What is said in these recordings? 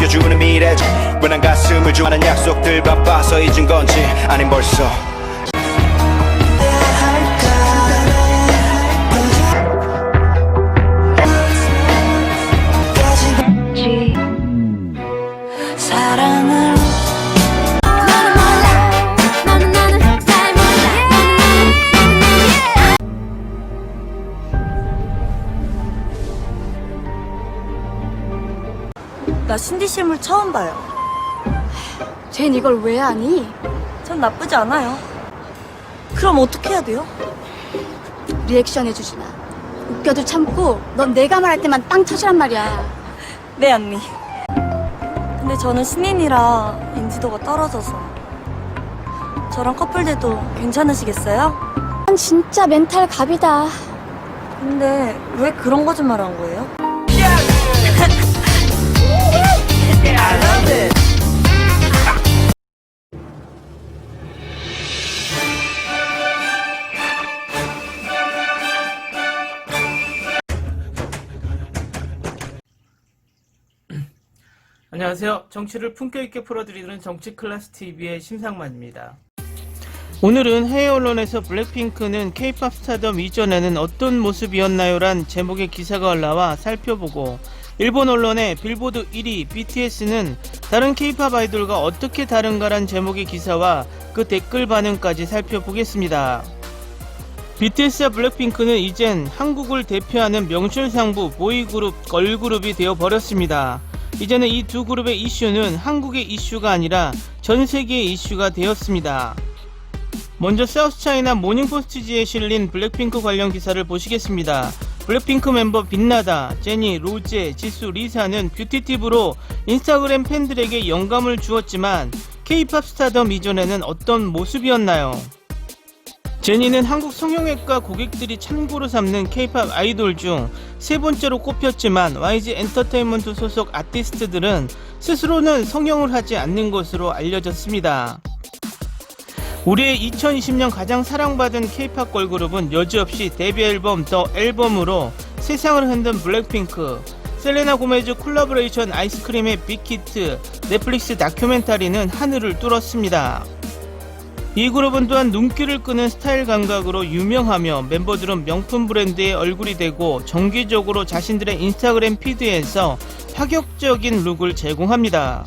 안겨주는 미래 뻔한 가슴을 주하는 약속들 바빠서 잊은 건지 아님 벌써 사랑을 나 신디 실물 처음 봐요. 쟨 이걸 왜 아니? 전 나쁘지 않아요. 그럼 어떻게 해야 돼요? 리액션 해주지 마. 웃겨도 참고 넌 내가 말할 때만 빵 터지란 말이야. 네, 언니. 근데 저는 신인이라 인지도가 떨어져서 저랑 커플돼도 괜찮으시겠어요? 넌 진짜 멘탈 갑이다. 근데 왜 그런 거짓말 한 거예요? 안녕하세요. 정치를 품격 있게 풀어드리는 정치 클래스 TV의 심상만입니다. 오늘은 해외 언론에서 블랙핑크는 K-팝 스타덤 이전에는 어떤 모습이었나요란 제목의 기사가 올라와 살펴보고, 일본 언론의 빌보드 1위 BTS는 다른 K-팝 아이돌과 어떻게 다른가란 제목의 기사와 그 댓글 반응까지 살펴보겠습니다. BTS와 블랙핑크는 이젠 한국을 대표하는 명실상부 보이그룹, 걸그룹이 되어버렸습니다. 이제는 이 두 그룹의 이슈는 한국의 이슈가 아니라 전 세계의 이슈가 되었습니다. 먼저 사우스차이나 모닝포스트지에 실린 블랙핑크 관련 기사를 보시겠습니다. 블랙핑크 멤버 빛나다, 제니, 로제, 지수, 리사는 뷰티팁으로 인스타그램 팬들에게 영감을 주었지만 K-팝 스타덤 이전에는 어떤 모습이었나요? 제니는 한국 성형외과 고객들이 참고로 삼는 K-팝 아이돌 중 세 번째로 꼽혔지만 YG 엔터테인먼트 소속 아티스트들은 스스로는 성형을 하지 않는 것으로 알려졌습니다. 올해 2020년 가장 사랑받은 K-팝 걸그룹은 여지없이 데뷔 앨범 더 앨범으로 세상을 흔든 블랙핑크, 셀레나 고메즈 콜라보레이션 아이스크림의 빅히트, 넷플릭스 다큐멘터리는 하늘을 뚫었습니다. 이 그룹은 또한 눈길을 끄는 스타일 감각으로 유명하며 멤버들은 명품 브랜드의 얼굴이 되고 정기적으로 자신들의 인스타그램 피드에서 파격적인 룩을 제공합니다.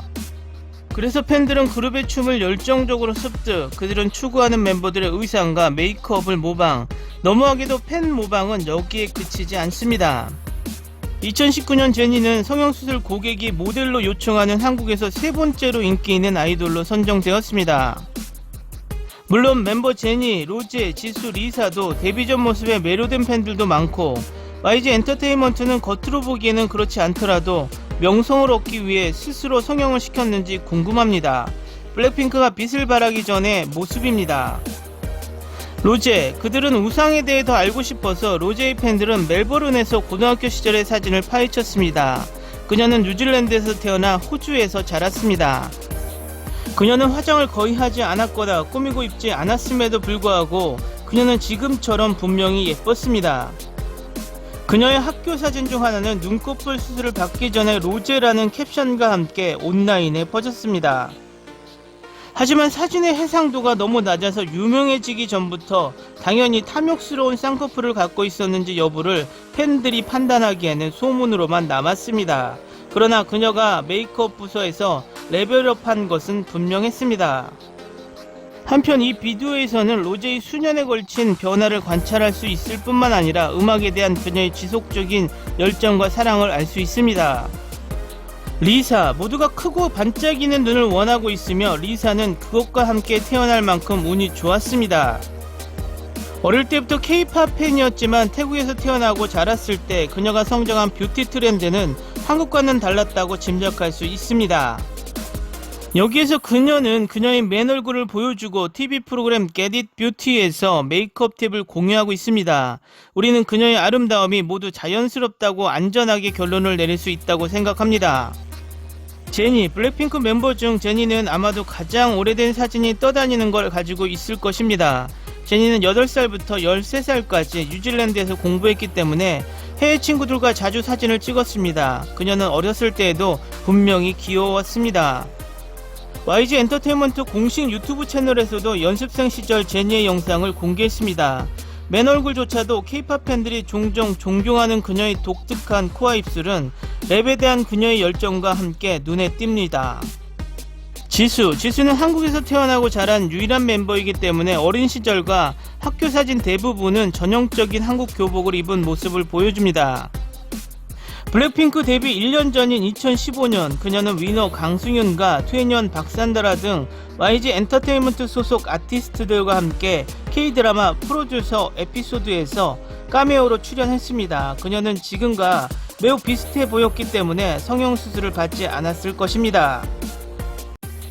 그래서 팬들은 그룹의 춤을 열정적으로 습득, 그들은 추구하는 멤버들의 의상과 메이크업을 모방, 너무하게도 팬 모방은 여기에 그치지 않습니다. 2019년 제니는 성형수술 고객이 모델로 요청하는 한국에서 세 번째로 인기 있는 아이돌로 선정되었습니다. 물론 멤버 제니, 로제, 지수, 리사도 데뷔 전 모습에 매료된 팬들도 많고, YG 엔터테인먼트는 겉으로 보기에는 그렇지 않더라도 명성을 얻기 위해 스스로 성형을 시켰는지 궁금합니다. 블랙핑크가 빛을 발하기 전의 모습입니다. 로제, 그들은 우상에 대해 더 알고 싶어서 로제의 팬들은 멜버른에서 고등학교 시절의 사진을 파헤쳤습니다. 그녀는 뉴질랜드에서 태어나 호주에서 자랐습니다. 그녀는 화장을 거의 하지 않았거나 꾸미고 입지 않았음에도 불구하고 그녀는 지금처럼 분명히 예뻤습니다. 그녀의 학교 사진 중 하나는 눈꺼풀 수술을 받기 전에 로제라는 캡션과 함께 온라인에 퍼졌습니다. 하지만 사진의 해상도가 너무 낮아서 유명해지기 전부터 당연히 탐욕스러운 쌍꺼풀을 갖고 있었는지 여부를 팬들이 판단하기에는 소문으로만 남았습니다. 그러나 그녀가 메이크업 부서에서 레벨업한 것은 분명했습니다. 한편 이 비디오에서는 로제의 수년에 걸친 변화를 관찰할 수 있을 뿐만 아니라 음악에 대한 그녀의 지속적인 열정과 사랑을 알 수 있습니다. 리사, 모두가 크고 반짝이는 눈을 원하고 있으며 리사는 그것과 함께 태어날 만큼 운이 좋았습니다. 어릴 때부터 K-팝 팬이었지만 태국에서 태어나고 자랐을 때 그녀가 성장한 뷰티 트렌드는 한국과는 달랐다고 짐작할 수 있습니다. 여기에서 그녀는 그녀의 맨 얼굴을 보여주고 TV 프로그램 Get It Beauty에서 메이크업 팁을 공유하고 있습니다. 우리는 그녀의 아름다움이 모두 자연스럽다고 안전하게 결론을 내릴 수 있다고 생각합니다. 제니, 블랙핑크 멤버 중 제니는 아마도 가장 오래된 사진이 떠다니는 걸 가지고 있을 것입니다. 제니는 8살부터 13살까지 뉴질랜드에서 공부했기 때문에 해외 친구들과 자주 사진을 찍었습니다. 그녀는 어렸을 때에도 분명히 귀여웠습니다. YG 엔터테인먼트 공식 유튜브 채널에서도 연습생 시절 제니의 영상을 공개했습니다. 맨 얼굴조차도 K-POP 팬들이 종종 존경하는 그녀의 독특한 코와 입술은 랩에 대한 그녀의 열정과 함께 눈에 띕니다. 지수는 한국에서 태어나고 자란 유일한 멤버이기 때문에 어린 시절과 학교 사진 대부분은 전형적인 한국 교복을 입은 모습을 보여줍니다. 블랙핑크 데뷔 1년 전인 2015년 그녀는 위너 강승윤과 트웬티원 박산다라 등 YG 엔터테인먼트 소속 아티스트들과 함께 K-드라마 프로듀서 에피소드에서 카메오로 출연했습니다. 그녀는 지금과 매우 비슷해 보였기 때문에 성형수술을 받지 않았을 것입니다.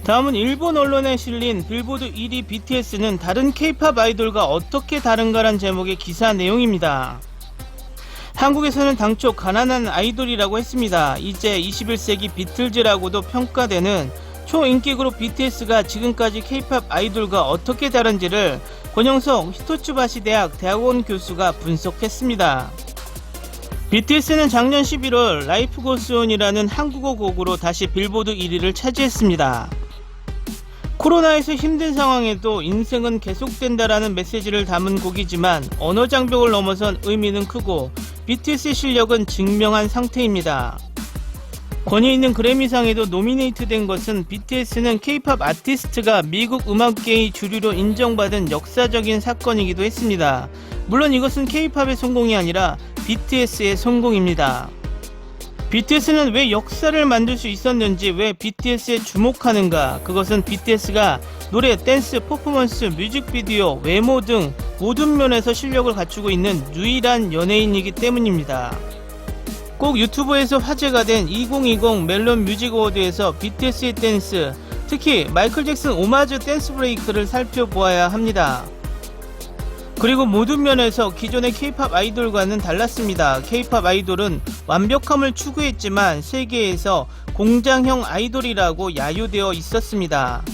다음은 일본 언론에 실린 빌보드 1위 BTS는 다른 K-POP 아이돌과 어떻게 다른가란 제목의 기사 내용입니다. 한국에서는 당초 가난한 아이돌이라고 했습니다. 이제 21세기 비틀즈라고도 평가되는 초인기 그룹 BTS가 지금까지 K-POP 아이돌과 어떻게 다른지를 권영석 히토츠바시 대학 대학원 교수가 분석했습니다. BTS는 작년 11월 라이프 고스 온이라는 한국어 곡으로 다시 빌보드 1위를 차지했습니다. 코로나에서 힘든 상황에도 인생은 계속된다라는 메시지를 담은 곡이지만 언어 장벽을 넘어선 의미는 크고 BTS의 실력은 증명한 상태입니다. 권위 있는 그래미상에도 노미네이트된 것은 BTS는 K-POP 아티스트가 미국 음악계의 주류로 인정받은 역사적인 사건이기도 했습니다. 물론 이것은 K-POP의 성공이 아니라 BTS의 성공입니다. BTS는 왜 역사를 만들 수 있었는지, 왜 BTS에 주목하는가? 그것은 BTS가 노래, 댄스, 퍼포먼스, 뮤직비디오, 외모 등 모든 면에서 실력을 갖추고 있는 유일한 연예인이기 때문입니다. 꼭 유튜브에서 화제가 된 2020 멜론 뮤직 어워드에서 BTS의 댄스, 특히 마이클 잭슨 오마주 댄스 브레이크를 살펴보아야 합니다. 그리고 모든 면에서 기존의 K-POP 아이돌과는 달랐습니다. K-POP 아이돌은 완벽함을 추구했지만 세계에서 공장형 아이돌이라고 야유되어 있었습니다.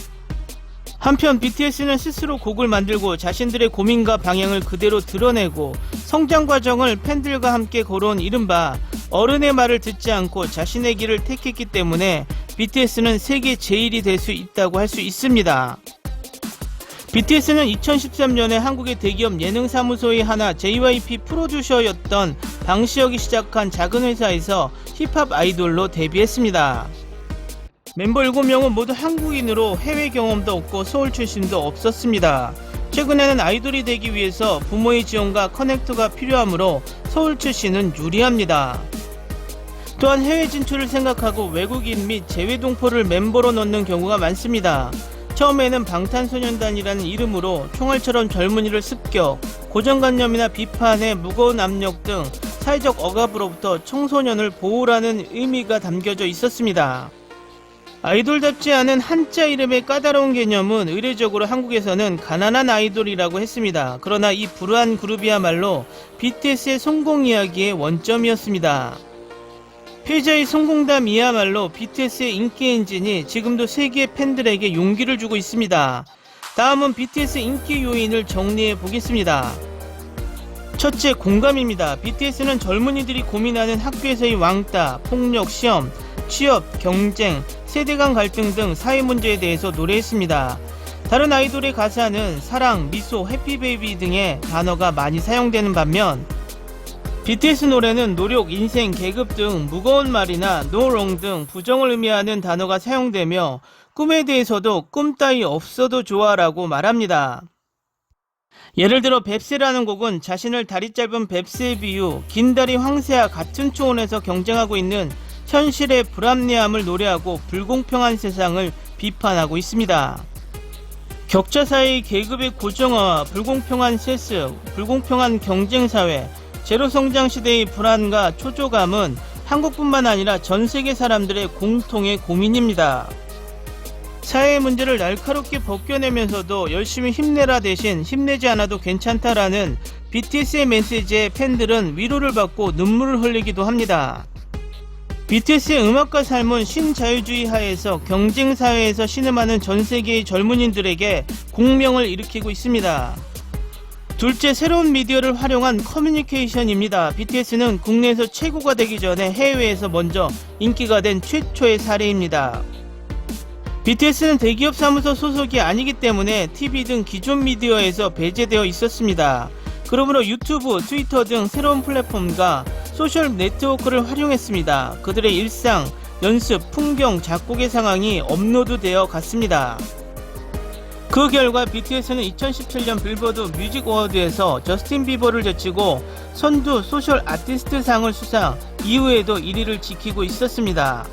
한편 BTS는 스스로 곡을 만들고 자신들의 고민과 방향을 그대로 드러내고 성장 과정을 팬들과 함께 걸어온 이른바 어른의 말을 듣지 않고 자신의 길을 택했기 때문에 BTS는 세계 제일이 될 수 있다고 할 수 있습니다. BTS는 2013년에 한국의 대기업 예능사무소의 하나 JYP 프로듀서였던 방시혁이 시작한 작은 회사에서 힙합 아이돌로 데뷔했습니다. 멤버 7명은 모두 한국인으로 해외 경험도 없고 서울 출신도 없었습니다. 최근에는 아이돌이 되기 위해서 부모의 지원과 커넥터가 필요하므로 서울 출신은 유리합니다. 또한 해외 진출을 생각하고 외국인 및 재외동포를 멤버로 넣는 경우가 많습니다. 처음에는 방탄소년단이라는 이름으로 총알처럼 젊은이를 습격, 고정관념이나 비판의 무거운 압력 등 사회적 억압으로부터 청소년을 보호라는 의미가 담겨져 있었습니다. 아이돌답지 않은 한자 이름의 까다로운 개념은 의례적으로 한국에서는 가난한 아이돌이라고 했습니다. 그러나 이 불우한 그룹이야말로 BTS의 성공 이야기의 원점이었습니다. 패자의 성공담이야말로 BTS의 인기 엔진이 지금도 세계 팬들에게 용기를 주고 있습니다. 다음은 BTS 인기 요인을 정리해 보겠습니다. 첫째, 공감입니다. BTS는 젊은이들이 고민하는 학교에서의 왕따, 폭력, 시험, 취업, 경쟁, 세대 간 갈등 등 사회 문제에 대해서 노래했습니다. 다른 아이돌의 가사는 사랑, 미소, 해피베이비 등의 단어가 많이 사용되는 반면 BTS 노래는 노력, 인생, 계급 등 무거운 말이나 no wrong 등 부정을 의미하는 단어가 사용되며 꿈에 대해서도 꿈 따위 없어도 좋아 라고 말합니다. 예를 들어 뱁새라는 곡은 자신을 다리 짧은 뱁새의 비유, 긴 다리 황새와 같은 초원에서 경쟁하고 있는 현실의 불합리함을 노래하고 불공평한 세상을 비판하고 있습니다. 격차 사회의 계급의 고정화와 불공평한 세습, 불공평한 경쟁사회, 제로 성장 시대의 불안과 초조감은 한국뿐만 아니라 전 세계 사람들의 공통의 고민입니다. 사회의 문제를 날카롭게 벗겨내면서도 열심히 힘내라 대신 힘내지 않아도 괜찮다라는 BTS의 메시지에 팬들은 위로를 받고 눈물을 흘리기도 합니다. BTS의 음악과 삶은 신자유주의 하에서 경쟁사회에서 신음하는 전 세계의 젊은이들에게 공명을 일으키고 있습니다. 둘째, 새로운 미디어를 활용한 커뮤니케이션입니다. BTS는 국내에서 최고가 되기 전에 해외에서 먼저 인기가 된 최초의 사례입니다. BTS는 대기업 사무소 소속이 아니기 때문에 TV 등 기존 미디어에서 배제되어 있었습니다. 그러므로 유튜브, 트위터 등 새로운 플랫폼과 소셜 네트워크를 활용했습니다. 그들의 일상, 연습, 풍경, 작곡의 상황이 업로드되어 갔습니다. 그 결과 BTS는 2017년 빌보드 뮤직 어워드에서 저스틴 비버를 제치고 선두 소셜 아티스트 상을 수상, 이후에도 1위를 지키고 있었습니다.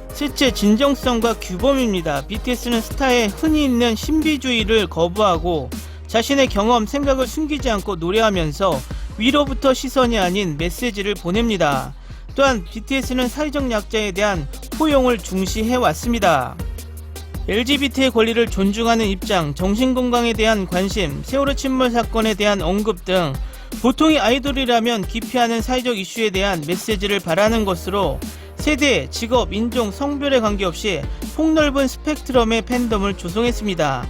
셋째, 진정성과 규범입니다. BTS는 스타의 흔히 있는 신비주의를 거부하고 자신의 경험, 생각을 숨기지 않고 노래하면서 위로부터 시선이 아닌 메시지를 보냅니다. 또한 BTS는 사회적 약자에 대한 포용을 중시해왔습니다. LGBT의 권리를 존중하는 입장, 정신건강에 대한 관심, 세월호 침몰 사건에 대한 언급 등 보통의 아이돌이라면 기피하는 사회적 이슈에 대한 메시지를 바라는 것으로 세대, 직업, 인종, 성별에 관계없이 폭넓은 스펙트럼의 팬덤을 조성했습니다.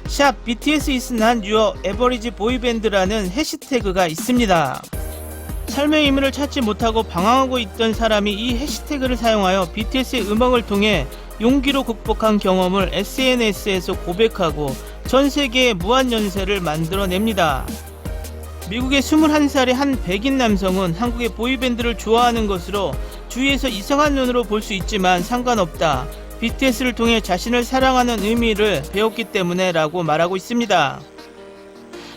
샵 BTS is not your average boyband라는 해시태그가 있습니다. 삶의 의미를 찾지 못하고 방황하고 있던 사람이 이 해시태그를 사용하여 BTS의 음악을 통해 용기로 극복한 경험을 SNS에서 고백하고 전 세계에 무한 연세를 만들어냅니다. 미국의 21살의 한 백인 남성은 한국의 보이밴드를 좋아하는 것으로 주위에서 이상한 눈으로 볼 수 있지만 상관없다. BTS를 통해 자신을 사랑하는 의미를 배웠기 때문에 라고 말하고 있습니다.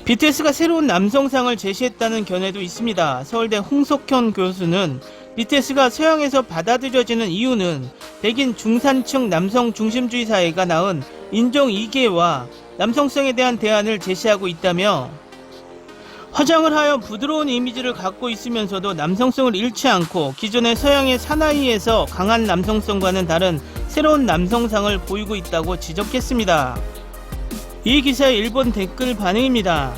BTS가 새로운 남성상을 제시했다는 견해도 있습니다. 서울대 홍석현 교수는 BTS가 서양에서 받아들여지는 이유는 백인 중산층 남성 중심주의 사회가 낳은 인종 이계와 남성성에 대한 대안을 제시하고 있다며, 화장을 하여 부드러운 이미지를 갖고 있으면서도 남성성을 잃지 않고 기존의 서양의 사나이에서 강한 남성성과는 다른 새로운 남성상을 보이고 있다고 지적했습니다. 이 기사의 일본 댓글 반응입니다.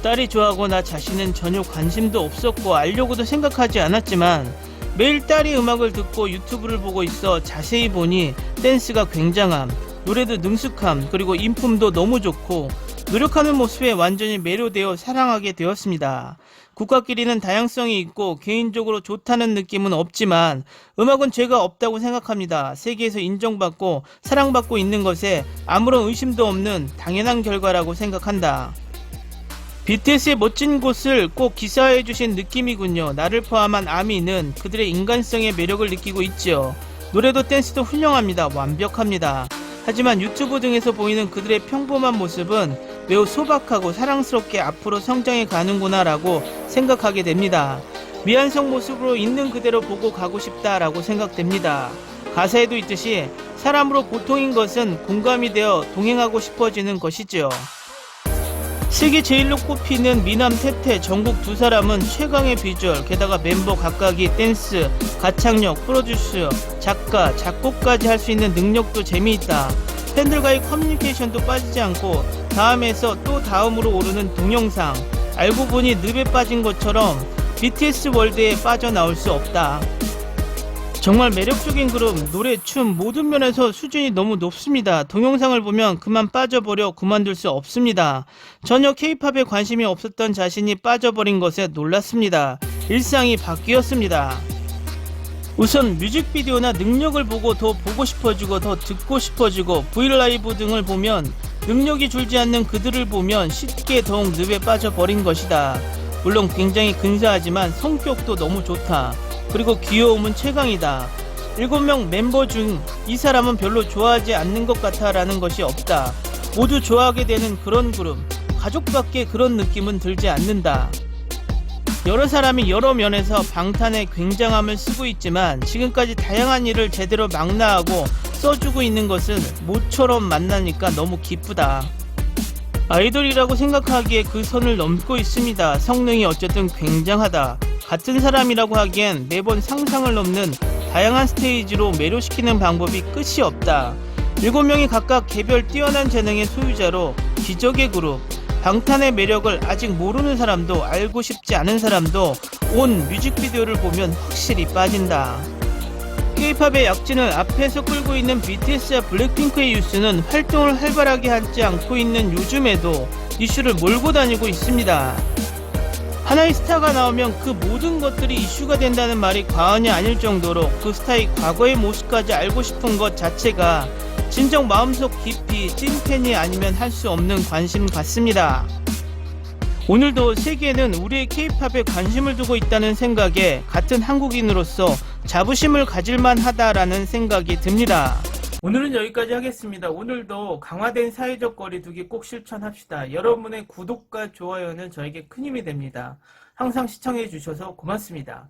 딸이 좋아하고 나 자신은 전혀 관심도 없었고 알려고도 생각하지 않았지만 매일 딸이 음악을 듣고 유튜브를 보고 있어 자세히 보니 댄스가 굉장함, 노래도 능숙함, 그리고 인품도 너무 좋고 노력하는 모습에 완전히 매료되어 사랑하게 되었습니다. 국가끼리는 다양성이 있고 개인적으로 좋다는 느낌은 없지만 음악은 죄가 없다고 생각합니다. 세계에서 인정받고 사랑받고 있는 것에 아무런 의심도 없는 당연한 결과라고 생각한다. BTS의 멋진 곳을 꼭 기사화해주신 느낌이군요. 나를 포함한 아미는 그들의 인간성의 매력을 느끼고 있죠. 노래도 댄스도 훌륭합니다. 완벽합니다. 하지만 유튜브 등에서 보이는 그들의 평범한 모습은 매우 소박하고 사랑스럽게 앞으로 성장해 가는구나 라고 생각하게 됩니다. 미완성 모습으로 있는 그대로 보고 가고 싶다 라고 생각됩니다. 가사에도 있듯이 사람으로 보통인 것은 공감이 되어 동행하고 싶어지는 것이죠. 세계 제일로 꼽히는 미남 태태, 정국 두 사람은 최강의 비주얼, 게다가 멤버 각각이 댄스, 가창력, 프로듀스, 작가, 작곡까지 할 수 있는 능력도 재미있다. 팬들과의 커뮤니케이션도 빠지지 않고 다음에서 또 다음으로 오르는 동영상, 알고 보니 늪에 빠진 것처럼 BTS 월드에 빠져나올 수 없다. 정말 매력적인 그룹, 노래, 춤 모든 면에서 수준이 너무 높습니다. 동영상을 보면 그만 빠져버려 그만둘 수 없습니다. 전혀 K-팝에 관심이 없었던 자신이 빠져버린 것에 놀랐습니다. 일상이 바뀌었습니다. 우선 뮤직비디오나 능력을 보고 더 보고 싶어지고 더 듣고 싶어지고 브이라이브 등을 보면 능력이 줄지 않는 그들을 보면 쉽게 더욱 늪에 빠져버린 것이다. 물론 굉장히 근사하지만 성격도 너무 좋다. 그리고 귀여움은 최강이다. 7명 멤버 중 이 사람은 별로 좋아하지 않는 것 같아 라는 것이 없다. 모두 좋아하게 되는 그런 그룹. 가족밖에 그런 느낌은 들지 않는다. 여러 사람이 여러 면에서 방탄의 굉장함을 쓰고 있지만 지금까지 다양한 일을 제대로 망라하고 써주고 있는 것은 모처럼 만나니까 너무 기쁘다. 아이돌이라고 생각하기에 그 선을 넘고 있습니다. 성능이 어쨌든 굉장하다. 같은 사람이라고 하기엔 매번 상상을 넘는 다양한 스테이지로 매료시키는 방법이 끝이 없다. 7명이 각각 개별 뛰어난 재능의 소유자로 기적의 그룹. 방탄의 매력을 아직 모르는 사람도 알고 싶지 않은 사람도 온 뮤직비디오를 보면 확실히 빠진다. K-팝의 약진을 앞에서 끌고 있는 BTS와 블랙핑크의 뉴스는 활동을 활발하게 하지 않고 있는 요즘에도 이슈를 몰고 다니고 있습니다. 하나의 스타가 나오면 그 모든 것들이 이슈가 된다는 말이 과언이 아닐 정도로 그 스타의 과거의 모습까지 알고 싶은 것 자체가 진정 마음속 깊이 찐팬이 아니면 할 수 없는 관심 같습니다. 오늘도 세계는 우리의 K-팝에 관심을 두고 있다는 생각에 같은 한국인으로서 자부심을 가질만 하다라는 생각이 듭니다. 오늘은 여기까지 하겠습니다. 오늘도 강화된 사회적 거리두기 꼭 실천합시다. 여러분의 구독과 좋아요는 저에게 큰 힘이 됩니다. 항상 시청해 주셔서 고맙습니다.